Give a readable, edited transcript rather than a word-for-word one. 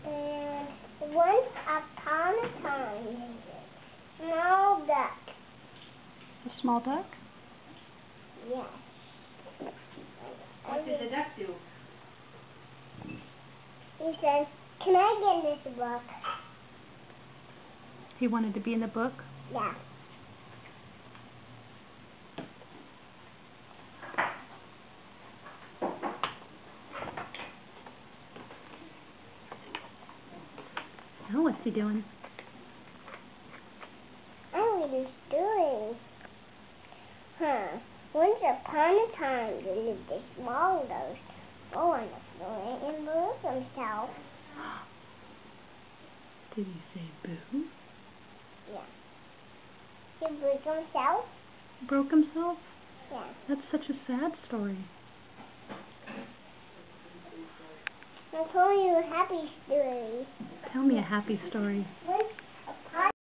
And once upon a time, small duck. A small duck? Yes. What did the duck do? He said, "Can I get this book?" He wanted to be in the book? Yeah. Oh, what's he doing? Oh, what he's doing? Once upon a time, there lived a small ghost. Go on the floor and move himself. Did he say boo? Yeah. He broke himself? Broke himself? Yeah. That's such a sad story. I told you a happy story. Tell me a happy story.